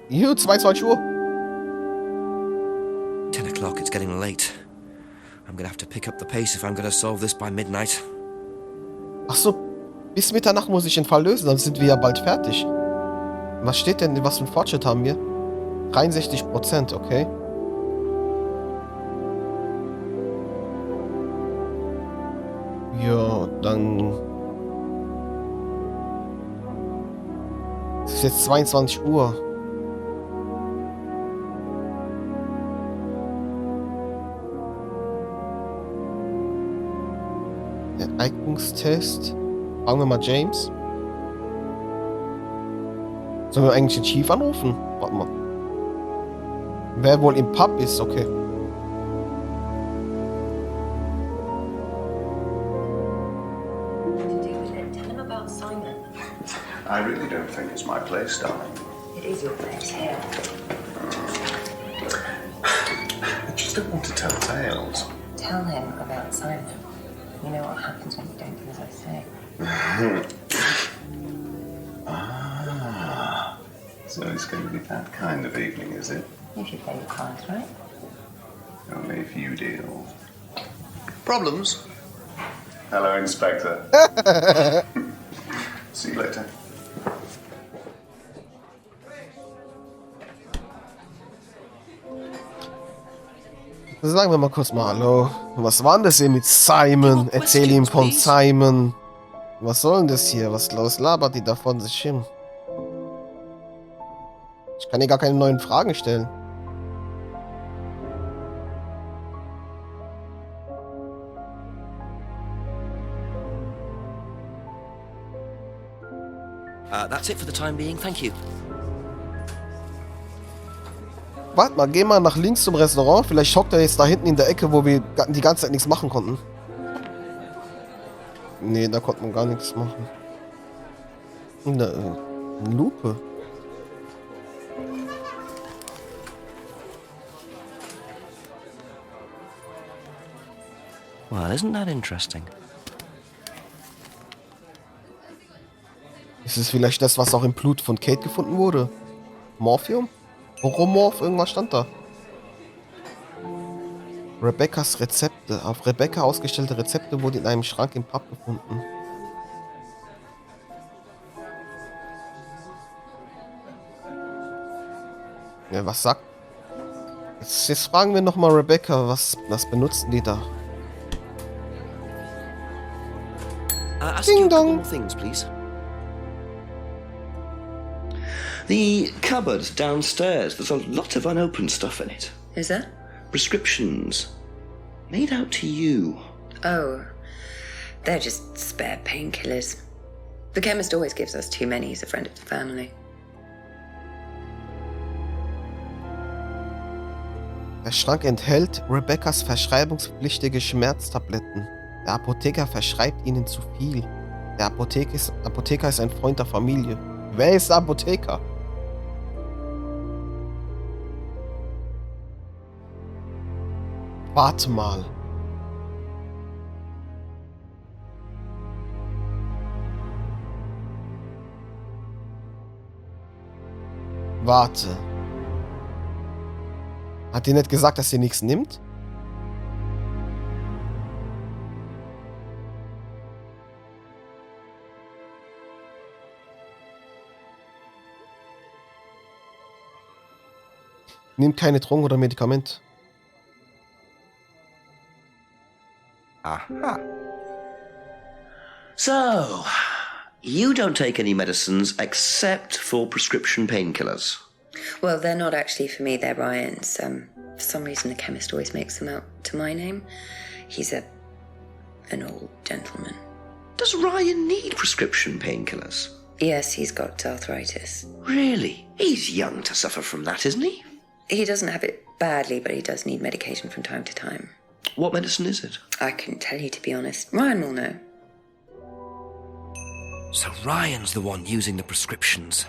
Juhu, 22 Uhr. 10 o'clock, it's getting late. I'm gonna have to pick up the pace if I'm gonna solve this by midnight. Ach so, bis Mitternacht muss ich den Fall lösen, dann sind wir ja bald fertig. Was steht denn, was für einen Fortschritt haben wir? 63%, okay. Ja, dann... Es ist jetzt 22 Uhr. Eignungstest. Fragen wir mal James. Sollen wir eigentlich den Chief anrufen? Warte mal. Wer wohl im Pub ist, okay. I really don't think it's my place, darling. It is your place here. I just don't want to tell tales. Tell him about Simon. You know what happens when you don't do as I say. So it's going to be that kind of evening, is it? If you play your cards right. Only if you deal. Problems? Hello, Inspector. See you later. Sagen wir mal kurz mal Hallo. Was war denn das hier mit Simon? Erzähl ihm von Simon. Was soll denn das hier? Was labert die da von sich hin? Ich kann hier gar keine neuen Fragen stellen. That's it for the time being, thank you. Warte mal, geh mal nach links zum Restaurant. Vielleicht hockt er jetzt da hinten in der Ecke, wo wir die ganze Zeit nichts machen konnten. Nee, da konnte man gar nichts machen. Eine Lupe. Well, isn't that interesting? Ist es vielleicht das, was auch im Blut von Kate gefunden wurde? Morphium? Oromorph? Irgendwas stand da. Rebecca's Rezepte. Auf Rebecca ausgestellte Rezepte wurden in einem Schrank im Pub gefunden. Ja, was sagt... Jetzt fragen wir nochmal Rebecca, was benutzen die da? Ask Ding you a couple dong. more things, please. The cupboard downstairs, there's a lot of unopened stuff in it. Is there? Prescriptions. Made out to you. Oh, they're just spare painkillers. The chemist always gives us too many. He's a friend of the family. Der Schrank enthält Rebeccas verschreibungspflichtige Schmerztabletten. Der Apotheker verschreibt ihnen zu viel. Der Apotheker ist ein Freund der Familie. Wer ist der Apotheker? Warte mal. Warte. Hat die nicht gesagt, dass sie nichts nimmt? Nimmt keine Drogen oder Medikament. Aha. So, you don't take any medicines except for prescription painkillers. Well, they're not actually for me. They're Ryan's. For some reason, the chemist always makes them out to my name. He's an old gentleman. Does Ryan need prescription painkillers? Yes, he's got arthritis. Really? He's young to suffer from that, isn't he? He doesn't have it badly, but he does need medication from time to time. What medicine is it? I couldn't tell you, to be honest. Ryan will know. So Ryan's the one using the prescriptions.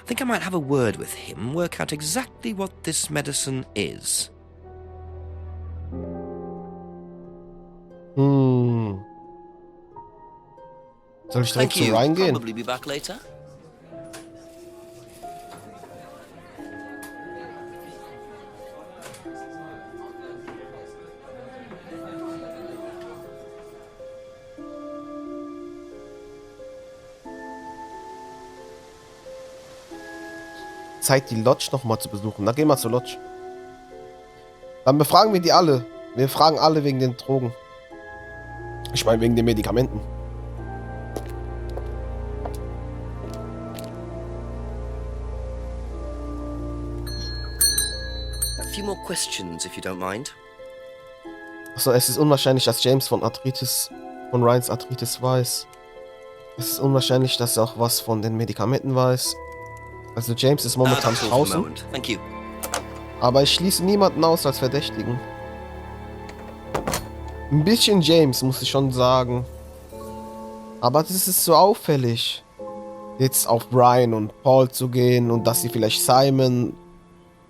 I think I might have a word with him, work out exactly what this medicine is. Soll ich direkt zu Ryan gehen? Probably be back later. Zeit, die Lodge nochmal zu besuchen. Dann gehen wir zur Lodge. Dann befragen wir die alle. Wir fragen alle wegen den Drogen. Ich meine wegen den Medikamenten. A few more questions, if you don't mind. Achso, es ist unwahrscheinlich, dass James von Ryans Arthritis weiß. Es ist unwahrscheinlich, dass er auch was von den Medikamenten weiß. Also James ist momentan That's all for the draußen. moment. Thank you. Aber ich schließe niemanden aus als Verdächtigen. Ein bisschen James, muss ich schon sagen. Aber das ist so auffällig. Jetzt auf Brian und Paul zu gehen und dass sie vielleicht Simon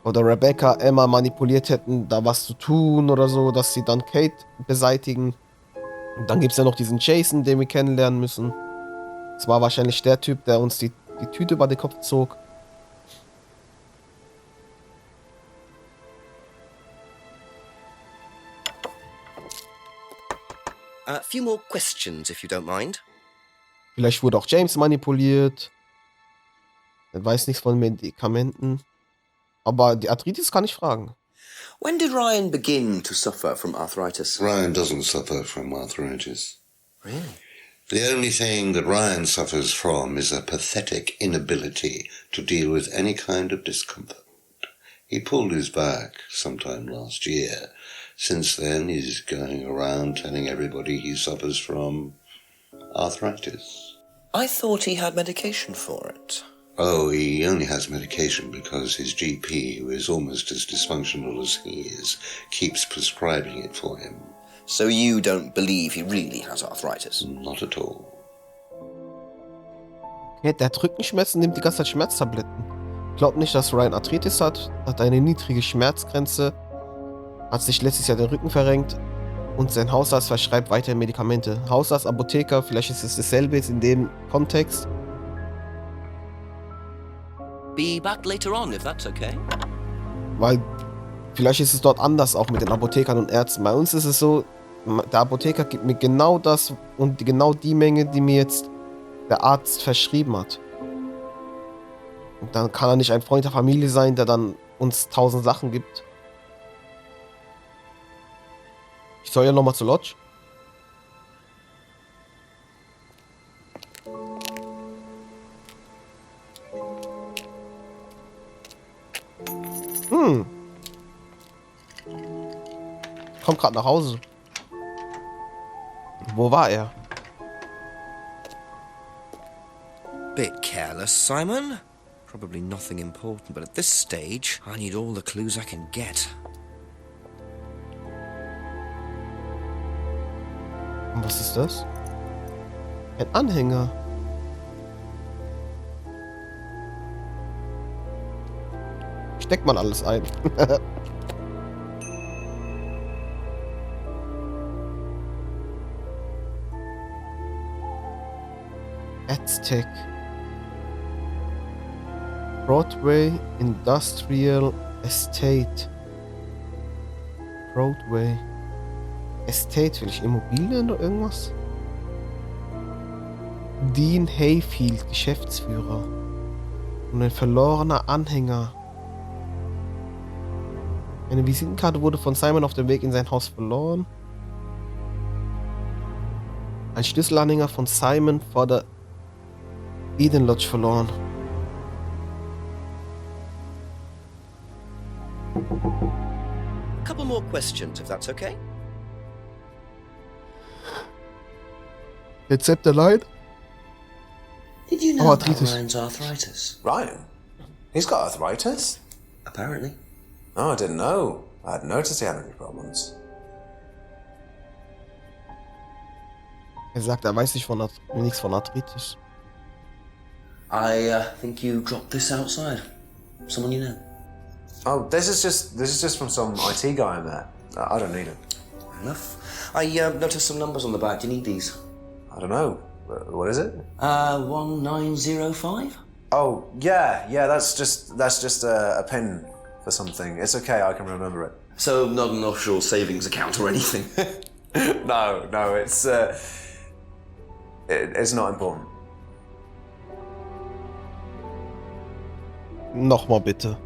oder Rebecca Emma manipuliert hätten, da was zu tun oder so, dass sie dann Kate beseitigen. Und dann gibt es ja noch diesen Jason, den wir kennenlernen müssen. Das war wahrscheinlich der Typ, der uns die Tüte über den Kopf zog. A few more questions, if you don't mind. Vielleicht wurde auch James manipuliert. Er weiß nichts von Medikamenten. Aber die Arthritis kann ich fragen. When did Ryan begin to suffer from arthritis? Ryan doesn't suffer from arthritis. Really? The only thing that Ryan suffers from is a pathetic inability to deal with any kind of discomfort. He pulled his back sometime last year. Since then, he's going around telling everybody he suffers from arthritis. I thought he had medication for it. Oh, he only has medication because his GP, who is almost as dysfunctional as he is, keeps prescribing it for him. So you don't believe he really has arthritis? Not at all. Okay, der hat Rückenschmerzen, nimmt die ganze Zeit Schmerztabletten. Glaubt nicht, dass Ryan Arthritis hat eine niedrige Schmerzgrenze, hat sich letztes Jahr den Rücken verrenkt und sein Hausarzt verschreibt weiter Medikamente. Hausarzt, Apotheker, vielleicht ist es dasselbe jetzt in dem Kontext. Be back later on, if that's okay. Weil vielleicht ist es dort anders auch mit den Apothekern und Ärzten. Bei uns ist es so, der Apotheker gibt mir genau das und genau die Menge, die mir jetzt der Arzt verschrieben hat. Und dann kann er nicht ein Freund der Familie sein, der dann uns 1000 Sachen gibt. Ich soll ja nochmal zur Lodge. Kommt gerade nach Hause. Wo war er? Bit careless, Simon. Probably nothing important, but at this stage, I need all the clues I can get. Und was ist das? Ein Anhänger. Steckt man alles ein. Aztec. Broadway Industrial Estate. Broadway Estate, vielleicht Immobilien oder irgendwas? Dean Hayfield, Geschäftsführer. Und ein verlorener Anhänger. Eine Visitenkarte wurde von Simon auf dem Weg in sein Haus verloren. Ein Schlüsselanhänger von Simon vor der Eden Lodge verloren. A couple more questions, if that's okay. Rezept allein? Did you know about Arthritis. Ryan's arthritis? Ryan? He's got arthritis? Apparently. Oh, I didn't know. I hadn't noticed he had any problems. Er sagt, er weiß nichts von Arthritis. I think you dropped this outside. Someone you know. Oh, this is just from some IT guy I met. I don't need it. Fair enough. I noticed some numbers on the back. Do you need these? I don't know. What is it? 1905? Oh, yeah, that's just a pin for something. It's okay, I can remember it. So not an offshore savings account or anything? No, it's not important. Nochmal bitte.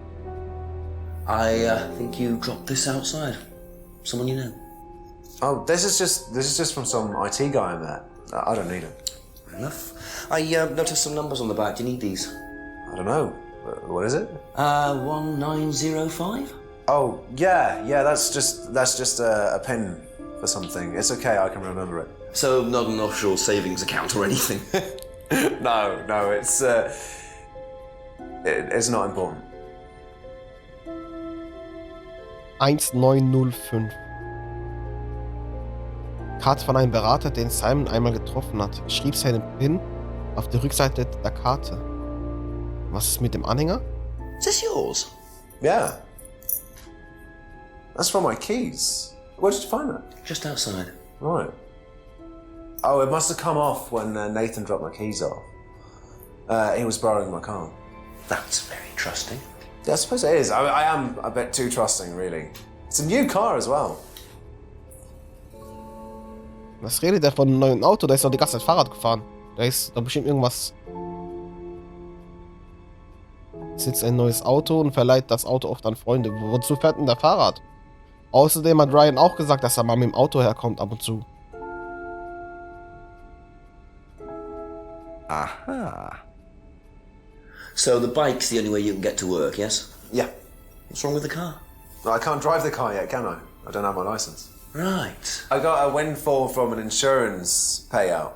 I think you dropped this outside. Someone you know. Oh, this is just from some IT guy I met. I don't need it. Fair enough. I noticed some numbers on the back. Do you need these? I don't know. What is it? 1905? Oh, yeah, that's just a pin for something. It's okay, I can remember it. So not an offshore savings account or anything? No, it's not important. 1905. Karte von einem Berater, den Simon einmal getroffen hat. Er schrieb seinen PIN auf die Rückseite der Karte. Was ist mit dem Anhänger? Is this yours? Yeah. That's from my keys. Where did you find that? Just outside. Right. Oh, it must have come off when Nathan dropped my keys off. He was borrowing my car. That's very trusting. Yeah, I suppose it is. I am a bit too trusting, really. It's a new car as well. Was redet der von einem neuen Auto? Der ist doch die ganze Zeit Fahrrad gefahren. Da ist doch bestimmt irgendwas. Sitzt ein neues Auto und verleiht das Auto oft an Freunde. Wozu fährt denn der Fahrrad? Außerdem hat Ryan auch gesagt, dass er mal mit dem Auto herkommt ab und zu. Aha. So the bike's the only way you can get to work, yes? Yeah. What's wrong with the car? I can't drive the car yet, can I? I don't have my license. Right. I got a windfall from an insurance payout.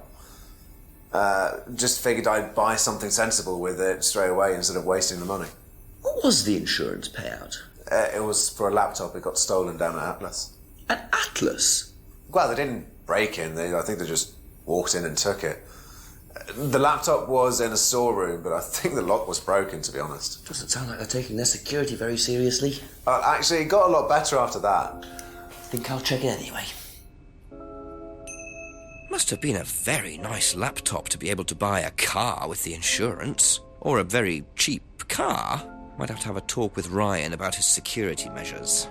Just figured I'd buy something sensible with it straight away instead of wasting the money. What was the insurance payout? It was for a laptop. It got stolen down at Atlas. At Atlas? Well, they didn't break in. I think they just walked in and took it. The laptop was in a storeroom, but I think the lock was broken, to be honest. Doesn't sound like they're taking their security very seriously. Actually, it got a lot better after that. Think I'll check it anyway. Must have been a very nice laptop to be able to buy a car with the insurance. Or a very cheap car. Might have to have a talk with Ryan about his security measures.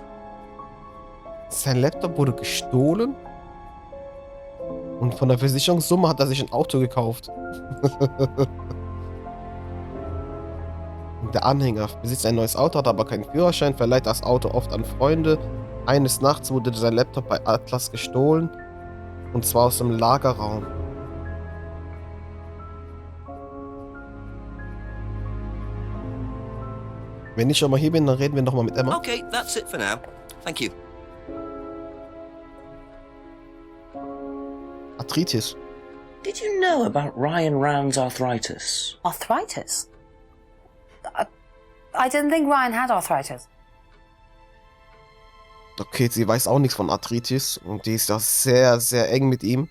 Sein Laptop wurde gestohlen. Und von der Versicherungssumme hat er sich ein Auto gekauft. Der Anhänger besitzt ein neues Auto, hat aber keinen Führerschein, verleiht das Auto oft an Freunde. Eines Nachts wurde sein Laptop bei Atlas gestohlen. Und zwar aus dem Lagerraum. Wenn ich schon mal hier bin, dann reden wir nochmal mit Emma. Okay, that's it for now. Thank you. Arthritis. Did you know about Ryan Round's arthritis? Arthritis? I didn't think Ryan had arthritis. Okay, sie weiß auch nichts von Arthritis und die ist da sehr, sehr eng mit ihm.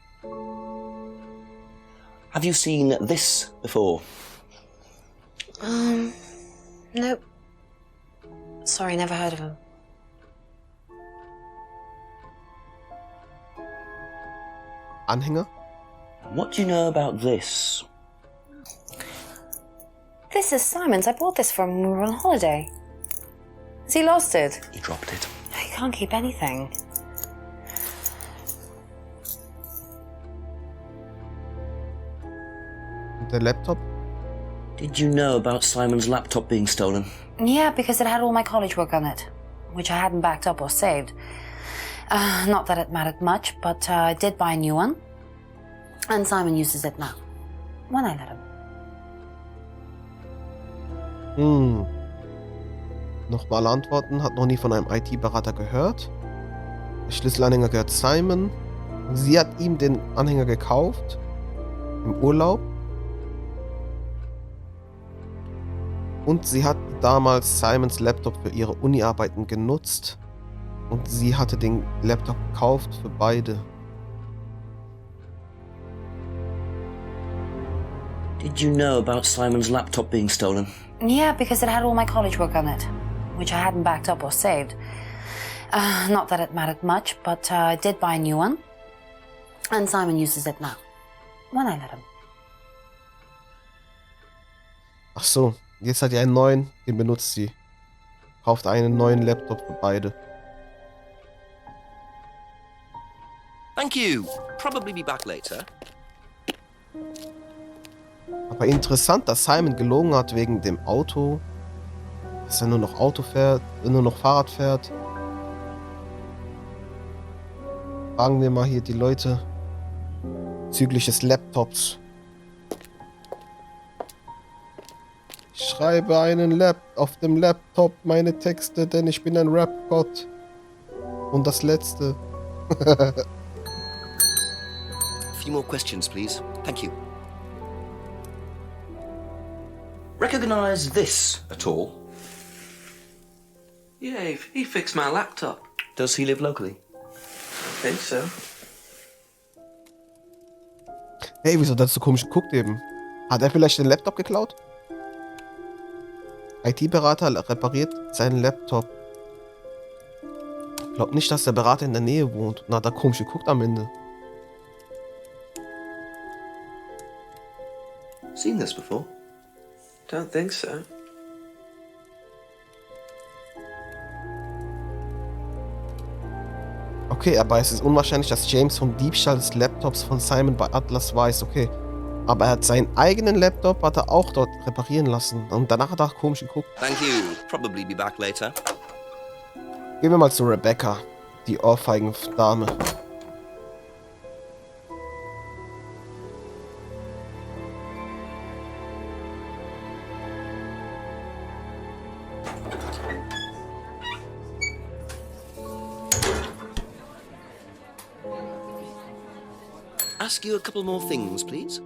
Have you seen this before? Nope. Sorry, never heard of him. Anhänger? What do you know about this? This is Simon's. I bought this from when we were on holiday. Has he lost it? He dropped it. He can't keep anything. Der Laptop? Did you know about Simon's laptop being stolen? Yeah, because it had all my college work on it, which I hadn't backed up or saved. Not that it mattered much, but I did buy a new one. And Simon uses it now. When I let him. Nochmal antworten, hat noch nie von einem IT-Berater gehört. Der Schlüsselanhänger gehört Simon. Sie hat ihm den Anhänger gekauft. Im Urlaub. Und sie hat damals Simons Laptop für ihre Uni-Arbeiten genutzt. Und sie hatte den Laptop gekauft für beide. Did you know about Simon's laptop being stolen? Yeah, because it had all my college work on it, which I hadn't backed up or saved. Not that it mattered much, but I did buy a new one. And Simon uses it now. When I let him. Ach so, jetzt hat sie einen neuen, den benutzt sie. Kauft einen neuen Laptop für beide. Thank you. Probably be back later. Aber interessant, dass Simon gelogen hat wegen dem Auto dass er nur noch Auto fährt, nur noch Fahrrad fährt. Fragen wir mal hier die Leute bezüglich des Laptops. Ich schreibe auf dem Laptop meine Texte, denn ich bin ein Rap-God. Und das letzte. A few more questions, please. Thank you. Recognize this at all? Yeah, he fixed my laptop. Does he live locally? I think so. Hey, wieso hat er so komisch geguckt eben? Hat er vielleicht den Laptop geklaut? IT-Berater repariert seinen Laptop. Ich glaube nicht, dass der Berater in der Nähe wohnt. Und hat er komisch geguckt am Ende. Seen this before? Don't think so. Okay, aber es ist unwahrscheinlich, dass James vom Diebstahl des Laptops von Simon bei Atlas weiß, okay. Aber er hat seinen eigenen Laptop auch dort reparieren lassen. Und danach hat er auch komisch geguckt. Thank you. Probably be back later. Gehen wir mal zu Rebecca, die Ohrfeigen-Dame. Ask you a couple more things, please.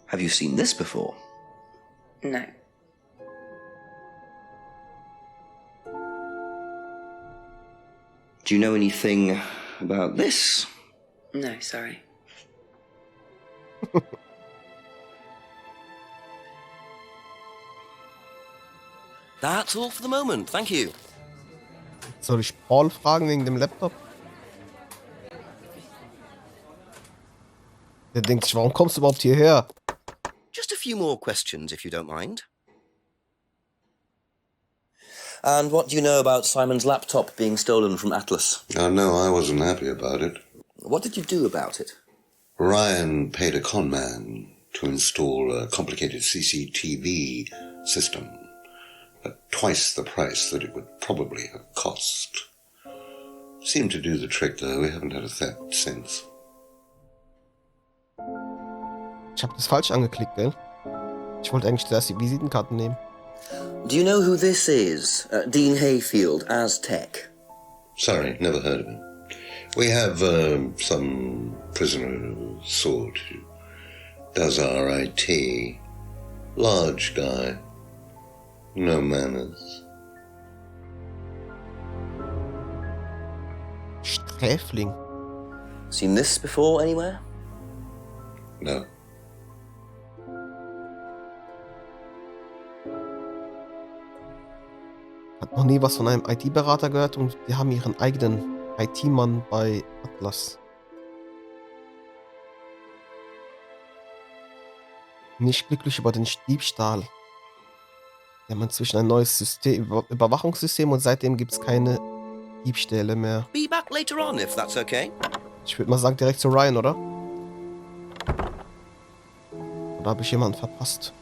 Have you seen this before? No. Do you know anything about this? No, sorry. That's all for the moment, thank you. Soll ich Paul fragen wegen dem Laptop? Der denkt sich, warum kommst du überhaupt hierher? Just a few more questions, if you don't mind. And what do you know about Simon's laptop being stolen from Atlas? Oh, no, I wasn't happy about it. What did you do about it? Ryan paid a con man to install a complicated CCTV system at twice the price that it would probably have cost. Seemed to do the trick, though. We haven't had a theft since. Ich habe das falsch angeklickt, gell? Ich wollte eigentlich zuerst die Visitenkarten nehmen. Do you know who this is? Dean Hayfield, Aztec. Sorry, never heard of him. We have some prisoner sort who does our IT. Large guy. No manners. Sträfling. Seen this before anywhere? No. Hat noch nie was von einem IT-Berater gehört und die haben ihren eigenen IT-Mann bei Atlas. Nicht glücklich über den Diebstahl. Wir haben inzwischen ein neues Überwachungssystem und seitdem gibt es keine Diebstähle mehr. Be back later on, if that's okay. Ich würde mal sagen, direkt zu Ryan, oder? Oder habe ich jemanden verpasst?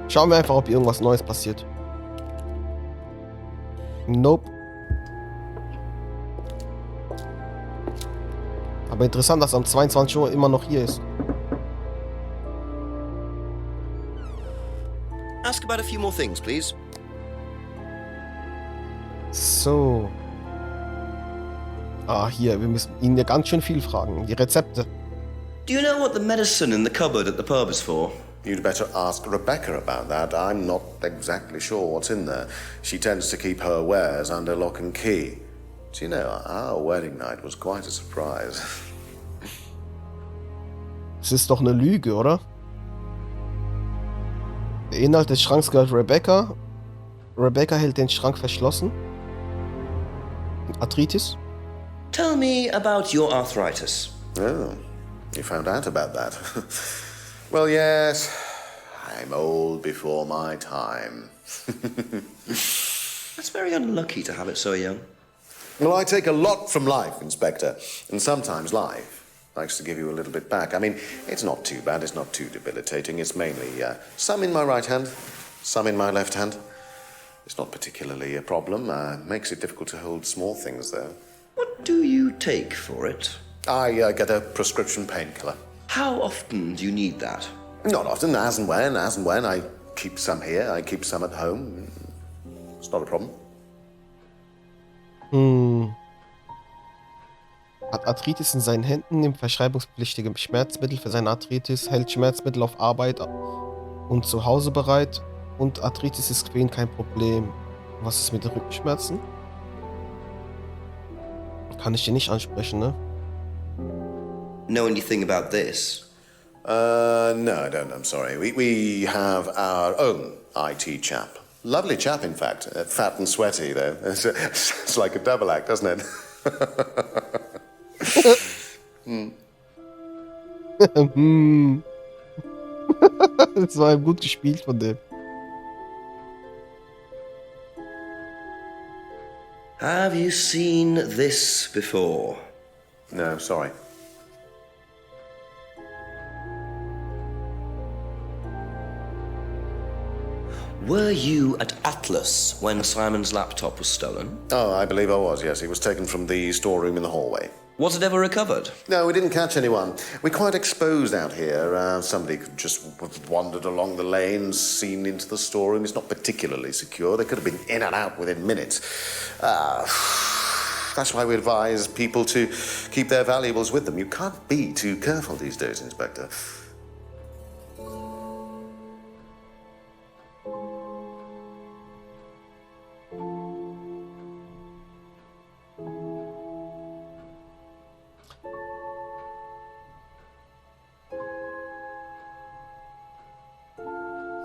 Schauen wir einfach, ob hier irgendwas Neues passiert. Nope. Aber interessant, dass er um 22 Uhr immer noch hier ist. Ask about a few more things, please. So. Ah, hier, wir müssen ihn ja ganz schön viel fragen. Die Rezepte. Do you know what the medicine in the cupboard at the pub is for? You'd better ask Rebecca about that. I'm not exactly sure what's in there. She tends to keep her wares under lock and key. Do you know, our wedding night was quite a surprise. Es ist doch eine Lüge, oder? Der Inhalt des Schranks gehört Rebecca. Rebecca hält den Schrank verschlossen. Arthritis. Tell me about your arthritis. Oh, you found out about that. Well, yes. I'm old before my time. That's very unlucky to have it so young. Well, I take a lot from life, Inspector. And sometimes life likes to give you a little bit back. I mean, it's not too bad, it's not too debilitating. It's mainly some in my right hand, some in my left hand. It's not particularly a problem. Makes it difficult to hold small things, though. What do you take for it? I get a prescription painkiller. How often do you need that? Not often, as and when. I keep some here, I keep some at home. It's not a problem. Hat Arthritis in seinen Händen, nimmt verschreibungspflichtige Schmerzmittel für seine Arthritis, hält Schmerzmittel auf Arbeit und zu Hause bereit und Arthritis ist für ihn kein Problem. Was ist mit den Rückenschmerzen? Kann ich dir nicht ansprechen, ne? Know anything about this? No, I don't, I'm sorry. We have our own IT chap. Lovely chap, in fact. Fat and sweaty, though. It's like a double act, doesn't it? Das war gut gespielt von dem. Have you seen this before? No, sorry. Were you at Atlas when Simon's laptop was stolen? Oh, I believe I was, yes. It was taken from the storeroom in the hallway. Was it ever recovered? No, we didn't catch anyone. We're quite exposed out here. Somebody could just have wandered along the lanes, seen into the storeroom. It's not particularly secure. They could have been in and out within minutes. That's why we advise people to keep their valuables with them. You can't be too careful these days, Inspector.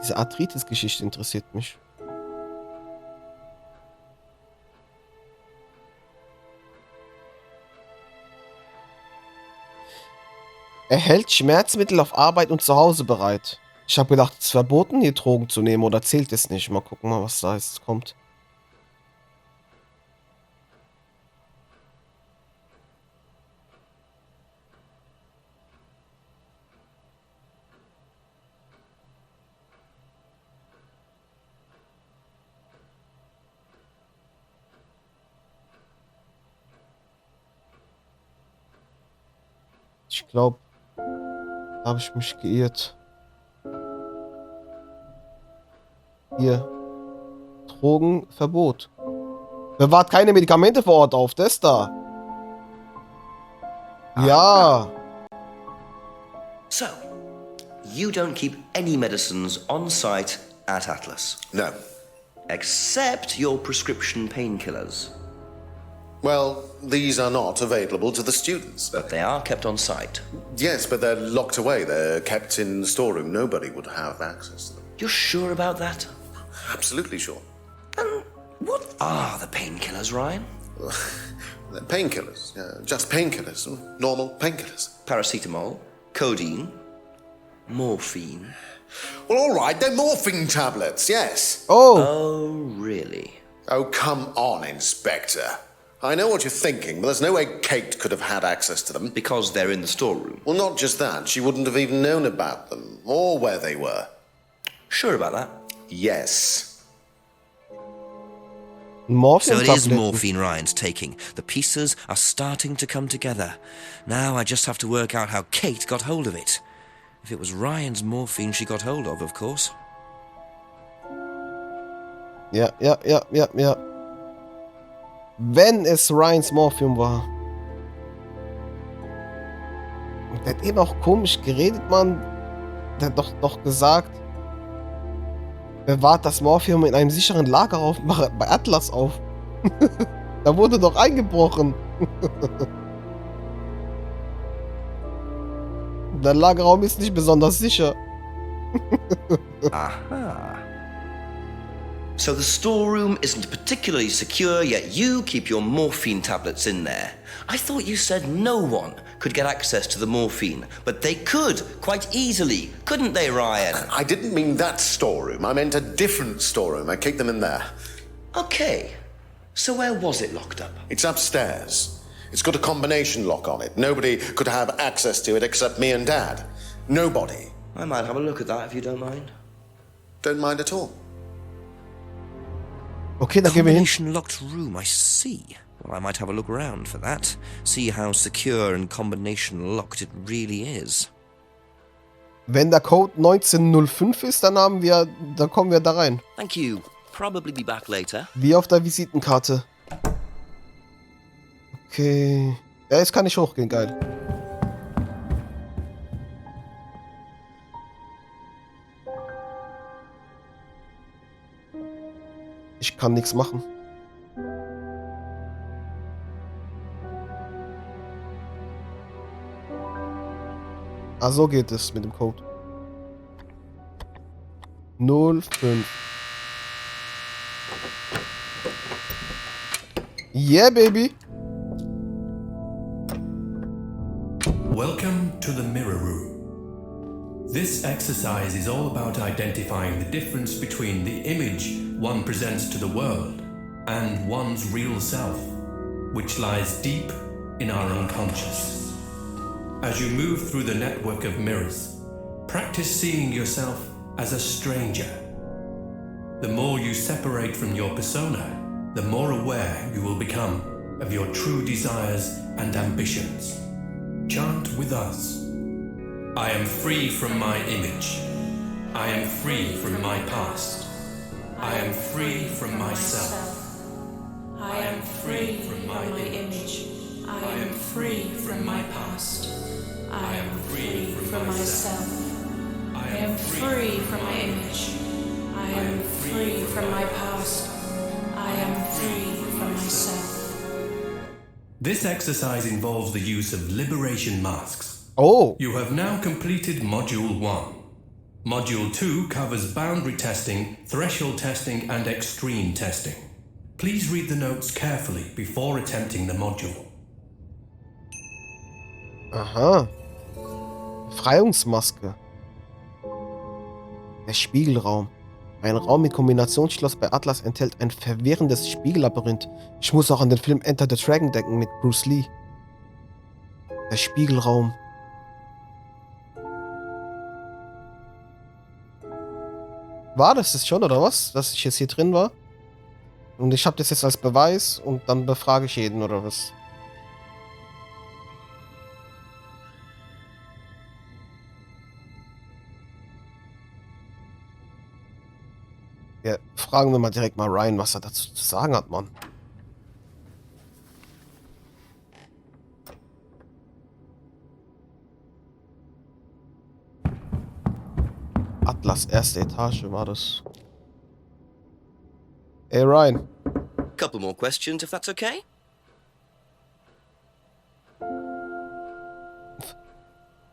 Diese Arthritis-Geschichte interessiert mich. Er hält Schmerzmittel auf Arbeit und zu Hause bereit. Ich habe gedacht, es ist verboten, hier Drogen zu nehmen, oder zählt es nicht? Mal gucken, was da jetzt kommt. Ich glaube, da habe ich mich geirrt. Hier. Drogenverbot. Bewahrt keine Medikamente vor Ort auf. Das da. Ja. So, you don't keep any medicines on site at Atlas? No. Except your prescription painkillers? Well, these are not available to the students. But they are kept on site? Yes, but they're locked away. They're kept in the storeroom. Nobody would have access to them. You're sure about that? Absolutely sure. And what are the painkillers, Ryan? They're painkillers. Just painkillers. Normal painkillers. Paracetamol, codeine, morphine. Well, all right, they're morphine tablets, yes. Oh, really? Oh, come on, Inspector. I know what you're thinking, but there's no way Kate could have had access to them. Because they're in the storeroom? Well, not just that. She wouldn't have even known about them, or where they were. Sure about that? Yes. Morphine So it is Tabletten. morphine Ryan's taking. The pieces are starting to come together. Now I just have to work out how Kate got hold of it. If it was Ryan's morphine she got hold of course. Ja. Wenn es Ryans Morphium war. Der hat eben auch komisch geredet, Mann. Der hat doch gesagt, bewahrt das Morphium in einem sicheren Lagerraum bei Atlas auf. Da wurde doch eingebrochen. Der Lagerraum ist nicht besonders sicher. Aha. So the storeroom isn't particularly secure, yet you keep your morphine tablets in there. I thought you said no one could get access to the morphine, but they could, quite easily, couldn't they, Ryan? I didn't mean that storeroom. I meant a different storeroom. I kicked them in there. Okay. So where was it locked up? It's upstairs. It's got a combination lock on it. Nobody could have access to it except me and Dad. Nobody. I might have a look at that if you don't mind. Don't mind at all. Okay, da gehen wir hin. Combination locked room, I see. Well, I might have a look around for that. See how secure and combination locked it really is. Wenn der Code 1905 ist, dann kommen wir da rein. Thank you. Probably be back later. Wie auf der Visitenkarte. Okay. Ja, jetzt kann ich hochgehen, geil. Ich kann nichts machen. Ah, so geht es mit dem Code. 05. Yeah, baby. Welcome to the mirror room. This exercise is all about identifying the difference between the image one presents to the world and one's real self, which lies deep in our unconscious. As you move through the network of mirrors, practice seeing yourself as a stranger. The more you separate from your persona, the more aware you will become of your true desires and ambitions. Chant with us. I am free from my image. I am free from my past. I am free from myself. I am free from my image. I am free from my past. I am free from myself. I am free from my image. I am free from my past. I am free from myself. This exercise involves the use of liberation masks. Oh. You have now completed Module 1. Module 2 covers boundary testing, threshold testing, and extreme testing. Please read the notes carefully before attempting the module. Aha. Befreiungsmaske. Der Spiegelraum. Ein Raum mit Kombinationsschloss bei Atlas enthält ein verwirrendes Spiegellabyrinth. Ich muss auch an den Film Enter the Dragon denken mit Bruce Lee. Der Spiegelraum. War das es schon, oder was? Dass ich jetzt hier drin war? Und ich habe das jetzt als Beweis und dann befrage ich jeden, oder was? Ja, fragen wir mal direkt mal Ryan, was er dazu zu sagen hat, Mann. Atlas, erste Etage war das. Hey, Ryan. Couple more questions, if that's okay?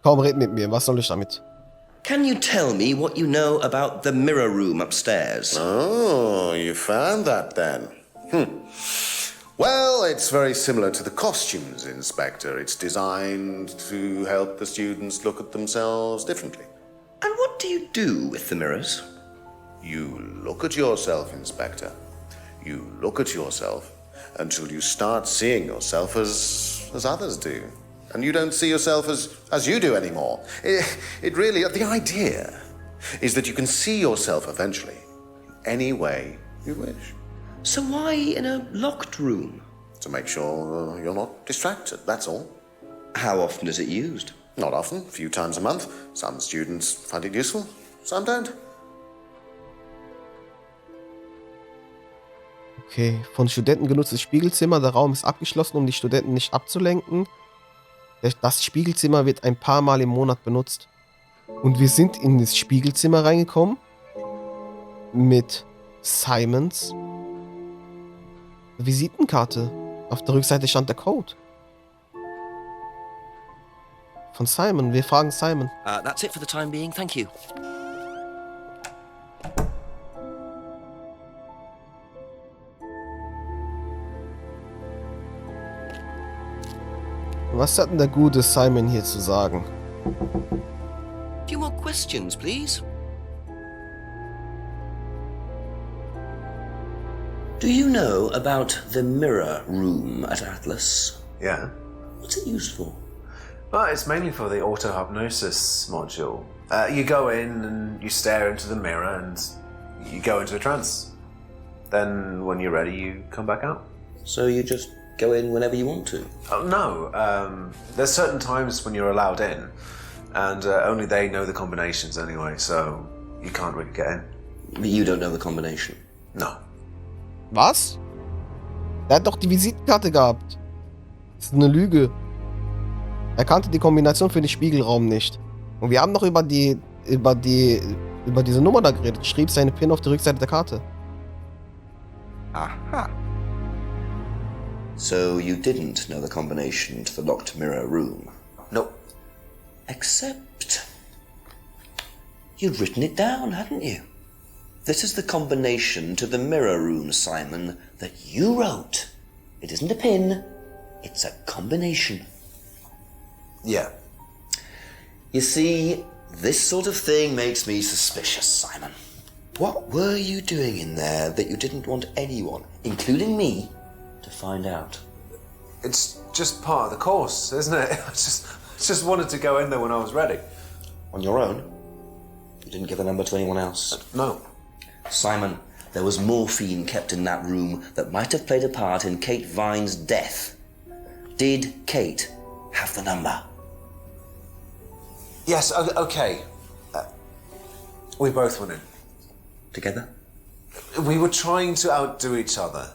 Komm, red mit mir. Was soll ich damit? Can you tell me what you know about the mirror room upstairs? Oh, you found that then. Well, it's very similar to the costumes, Inspector. It's designed to help the students look at themselves differently. And what do you do with the mirrors? You look at yourself, Inspector. You look at yourself until you start seeing yourself as others do. And you don't see yourself as you do anymore. It really, the idea is that you can see yourself eventually any way you wish. So why in a locked room? To make sure you're not distracted, that's all. How often is it used? Not often, a few times a month. Some students find it useful, some don't. Okay, von Studenten genutztes Spiegelzimmer. Der Raum ist abgeschlossen, um die Studenten nicht abzulenken. Das Spiegelzimmer wird ein paar Mal im Monat benutzt. Und wir sind in das Spiegelzimmer reingekommen. Mit Simons Visitenkarte. Auf der Rückseite stand der Code. Von Simon. Wir fragen Simon. That's it for the time being, thank you. Was hat denn der gute Simon hier zu sagen? A few more questions, please. Do you know about the mirror room at Atlas? Yeah. What's it used for? Well, it's mainly for the auto-hypnosis module. You go in and you stare into the mirror and you go into a trance. Then when you're ready, you come back out. So you just go in whenever you want to? Oh, no. There's certain times when you're allowed in, and only they know the combinations anyway, so you can't really get in. But you don't know the combination? No. Was? Er hat doch die Visitenkarte gehabt. Das ist eine Lüge. Er kannte die Kombination für den Spiegelraum nicht. Und wir haben noch über diese Nummer da geredet. Schrieb seine PIN auf die Rückseite der Karte. Aha. So you didn't know the combination to the locked mirror room? No. Except you'd written it down, hadn't you? This is the combination to the mirror room, Simon, that you wrote. It isn't a pin, it's a combination. Yeah. You see, this sort of thing makes me suspicious, Simon. What were you doing in there that you didn't want anyone, including me, to find out? It's just part of the course, isn't it? I just wanted to go in there when I was ready. On your own? You didn't give the number to anyone else? No. Simon, there was morphine kept in that room that might have played a part in Kate Vine's death. Did Kate have the number? Yes, okay. We both went in. Together? We were trying to outdo each other.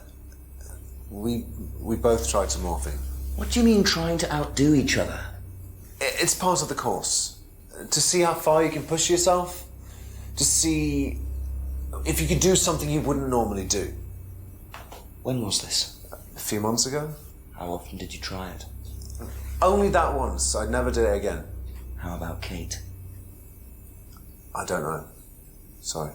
We both tried some morphine. What do you mean trying to outdo each other? It's part of the course. To see how far you can push yourself. To see if you could do something you wouldn't normally do. When was this? A few months ago. How often did you try it? Only that once. I'd never do it again. How about Kate? I don't know. Sorry.